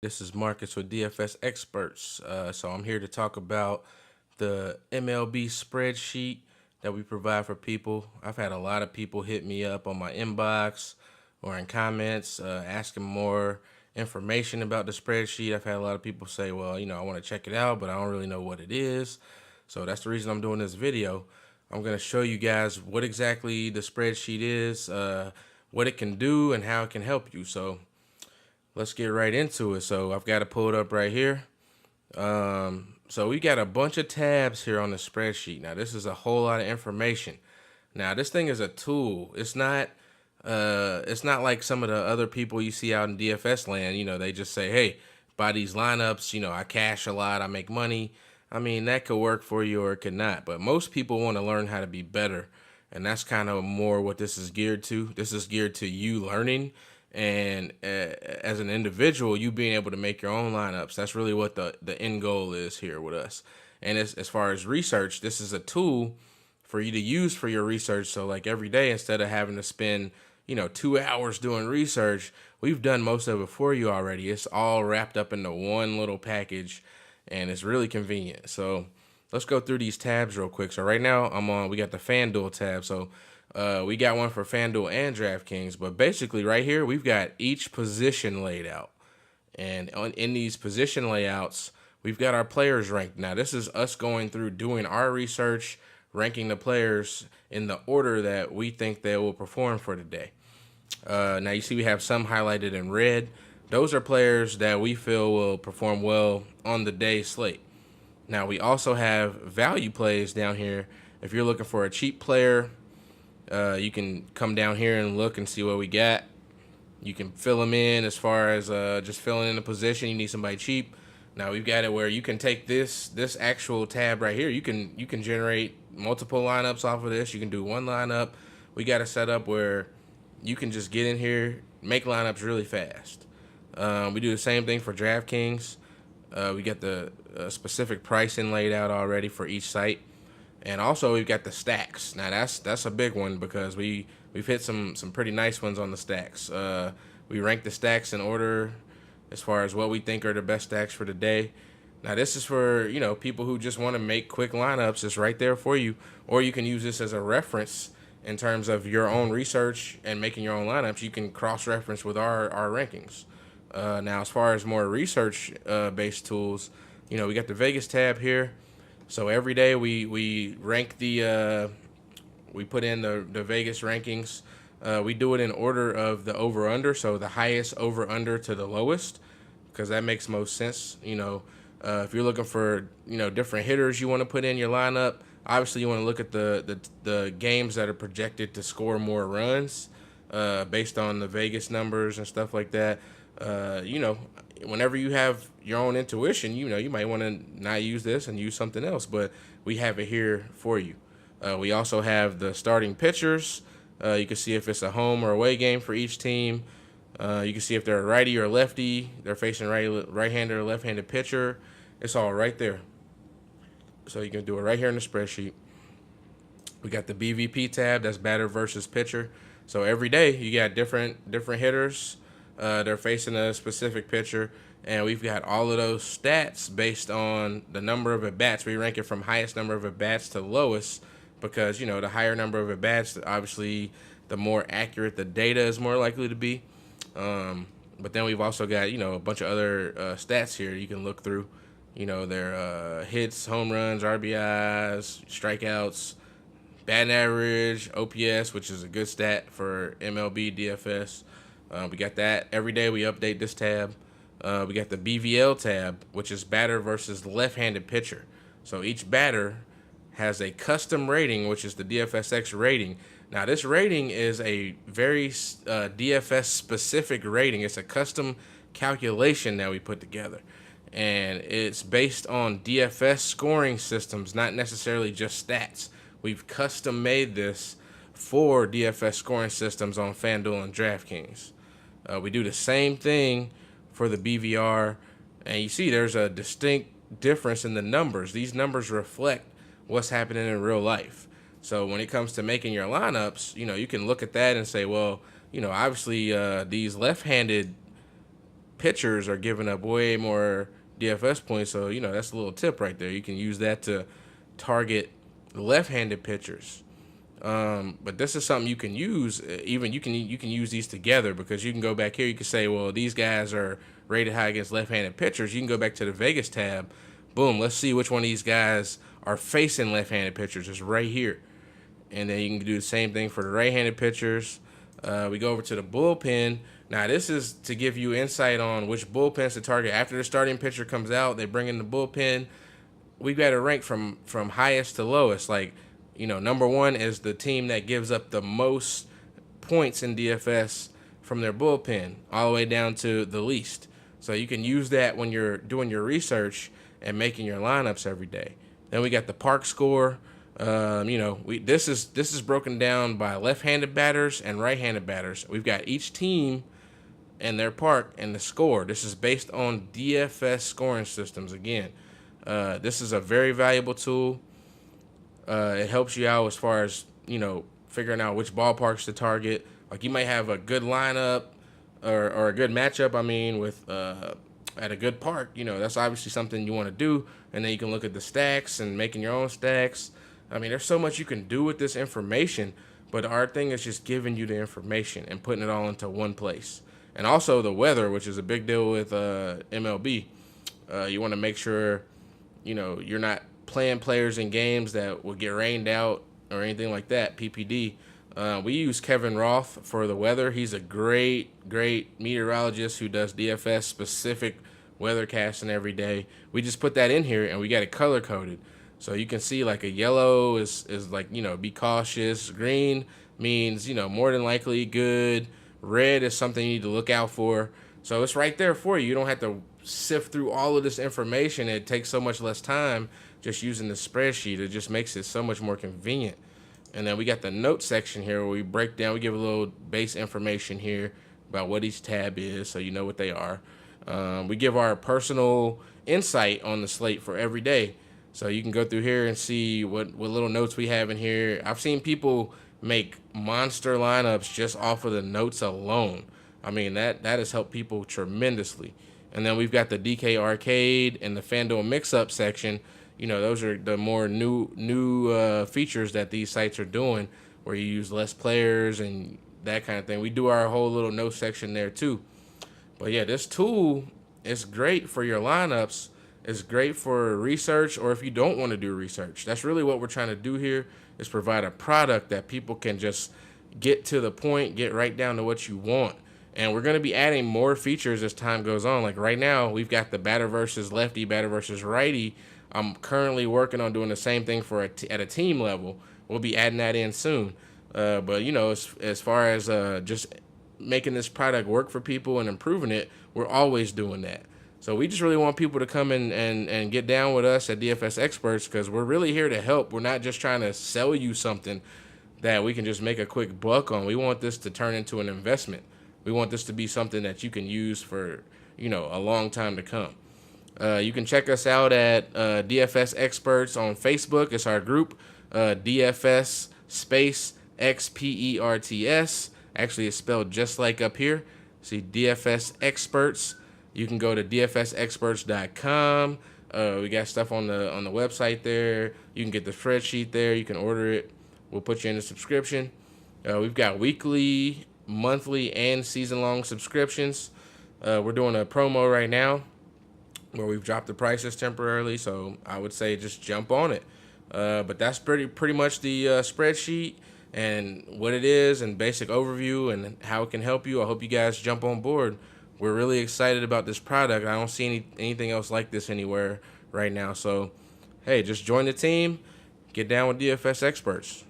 This is Marcus with DFS Experts. So I'm here to talk about the MLB spreadsheet that we provide for people. I've had a lot of people hit me up on my inbox or in comments asking more information about the spreadsheet. I've had a lot of people say, well, I want to check it out, but I don't really know what it is. So that's the reason I'm doing this video. I'm going to show you guys what exactly the spreadsheet is, what it can do, and how it can help you. So let's get right into it. So I've got to pull it up right here. So we got a bunch of tabs here on the spreadsheet. Now this is a whole lot of information. Now this thing is a tool. It's not like some of the other people you see out in DFS land. They just say, hey, buy these lineups. I cash a lot, I make money. I mean, that could work for you or it could not. But most people want to learn how to be better. And that's kind of more what this is geared to. This is geared to you learning and as an individual, you being able to make your own lineups. That's really what the end goal is here with us. And as far as research, this is a tool for you to use for your research. So like every day, instead of having to spend 2 hours doing research, we've done most of it for you already. It's all wrapped up into one little package, and it's really convenient. So let's go through these tabs real quick. So right now we got the FanDuel tab. So we got one for FanDuel and DraftKings, but basically right here, we've got each position laid out. And in these position layouts, we've got our players ranked. Now, this is us going through doing our research, ranking the players in the order that we think they will perform for the day. Now, you see we have some highlighted in red. Those are players that we feel will perform well on the day slate. Now, we also have value plays down here. If you're looking for a cheap player, you can come down here and look and see what we got. You can fill them in as far as just filling in a position. You need somebody cheap. Now we've got it where you can take this actual tab right here. You can generate multiple lineups off of this. You can do one lineup. We got it set up where you can just get in here, make lineups really fast. We do the same thing for DraftKings. We got the specific pricing laid out already for each site. And also we've got the stacks. Now that's a big one because we've hit some pretty nice ones on the stacks. We rank the stacks in order as far as what we think are the best stacks for the day. Now this is for people who just want to make quick lineups. It's right there for you, or you can use this as a reference in terms of your own research and making your own lineups. You can cross-reference with our rankings. Now as far as more research based tools, we got the Vegas tab here. So every day we rank we put in the Vegas rankings. We do it in order of the over-under, so the highest over-under to the lowest, because that makes most sense. If you're looking for different hitters you want to put in your lineup, obviously you want to look at the games that are projected to score more runs, based on the Vegas numbers and stuff like that. Whenever you have your own intuition, you might want to not use this and use something else, but we have it here for you. We also have the starting pitchers. You can see if it's a home or away game for each team. You can see if they're a righty or lefty, they're facing right-handed or left-handed pitcher. It's all right there. So you can do it right here in the spreadsheet. We got the BVP tab, that's batter versus pitcher. So every day you got different hitters. They're facing a specific pitcher, and we've got all of those stats based on the number of at-bats. We rank it from highest number of at-bats to lowest because, the higher number of at-bats, obviously, the more accurate the data is more likely to be. But then we've also got, a bunch of other stats here you can look through. Their hits, home runs, RBIs, strikeouts, batting average, OPS, which is a good stat for MLB DFS. We got that. Every day we update this tab. We got the BVL tab, which is batter versus left-handed pitcher. So each batter has a custom rating, which is the DFSX rating. Now, this rating is a very DFS-specific rating. It's a custom calculation that we put together. And it's based on DFS scoring systems, not necessarily just stats. We've custom-made this for DFS scoring systems on FanDuel and DraftKings. We do the same thing for the BVR, and you see there's a distinct difference in the numbers. These numbers reflect what's happening in real life. So when it comes to making your lineups, you can look at that and say, well, obviously these left-handed pitchers are giving up way more DFS points. So, that's a little tip right there. You can use that to target left-handed pitchers. But this is something you can use. Even you can use these together, because you can go back here. You can say, well, these guys are rated high against left-handed pitchers. You can go back to the Vegas tab. Boom. Let's see which one of these guys are facing left-handed pitchers. It's right here. And then you can do the same thing for the right-handed pitchers. We go over to the bullpen. Now, this is to give you insight on which bullpens to target. After the starting pitcher comes out, they bring in the bullpen. We've got to rank from highest to lowest. Like, number one is the team that gives up the most points in DFS from their bullpen, all the way down to the least. So you can use that when you're doing your research and making your lineups every day. Then we got the park score. This is broken down by left-handed batters and right-handed batters. We've got each team and their park and the score. This is based on DFS scoring systems. Again, this is a very valuable tool. It helps you out as far as, figuring out which ballparks to target. Like, you might have a good lineup or a good matchup, with at a good park. That's obviously something you want to do. And then you can look at the stacks and making your own stacks. There's so much you can do with this information, but our thing is just giving you the information and putting it all into one place. And also the weather, which is a big deal with MLB. You want to make sure, you're not playing players in games that will get rained out or anything like that, PPD. We use Kevin Roth for the weather. He's a great meteorologist who does DFS specific weather casting every day. We just put that in here and we got it color coded. So you can see, like, a yellow is like, be cautious. Green means, more than likely good. Red is something you need to look out for. So it's right there for you. You don't have to sift through all of this information. It takes so much less time just using the spreadsheet. It just makes it so much more convenient. And then we got the notes section here where we break down. We give a little base information here about what each tab is, so you know what they are. We give our personal insight on the slate for every day. So you can go through here and see what little notes we have in here. I've seen people make monster lineups just off of the notes alone. That has helped people tremendously. And then we've got the DK Arcade and the FanDuel Mix-Up section. Those are the more new features that these sites are doing, where you use less players and that kind of thing. We do our whole little note section there too. But yeah, this tool is great for your lineups. It's great for research, or if you don't want to do research. That's really what we're trying to do here, is provide a product that people can just get to the point, get right down to what you want. And we're going to be adding more features as time goes on. Like right now, we've got the batter versus lefty, batter versus righty. I'm currently working on doing the same thing for at a team level. We'll be adding that in soon. But as far as just making this product work for people and improving it, we're always doing that. So we just really want people to come in and get down with us at DFS Experts, because we're really here to help. We're not just trying to sell you something that we can just make a quick buck on. We want this to turn into an investment. We want this to be something that you can use for, a long time to come. You can check us out at DFS Experts on Facebook. It's our group, DFS space XPERTS. Actually, it's spelled just like up here. See, DFS Experts. You can go to dfsexperts.com. We got stuff on the website there. You can get the spreadsheet there. You can order it. We'll put you in a subscription. We've got weekly, monthly, and season-long subscriptions. We're doing a promo right now where we've dropped the prices temporarily, so I would say just jump on it. But that's pretty much the spreadsheet and what it is and basic overview and how it can help you. I hope you guys jump on board. We're really excited about this product. I don't see anything else like this anywhere right now. So, hey, just join the team. Get down with DFS Experts.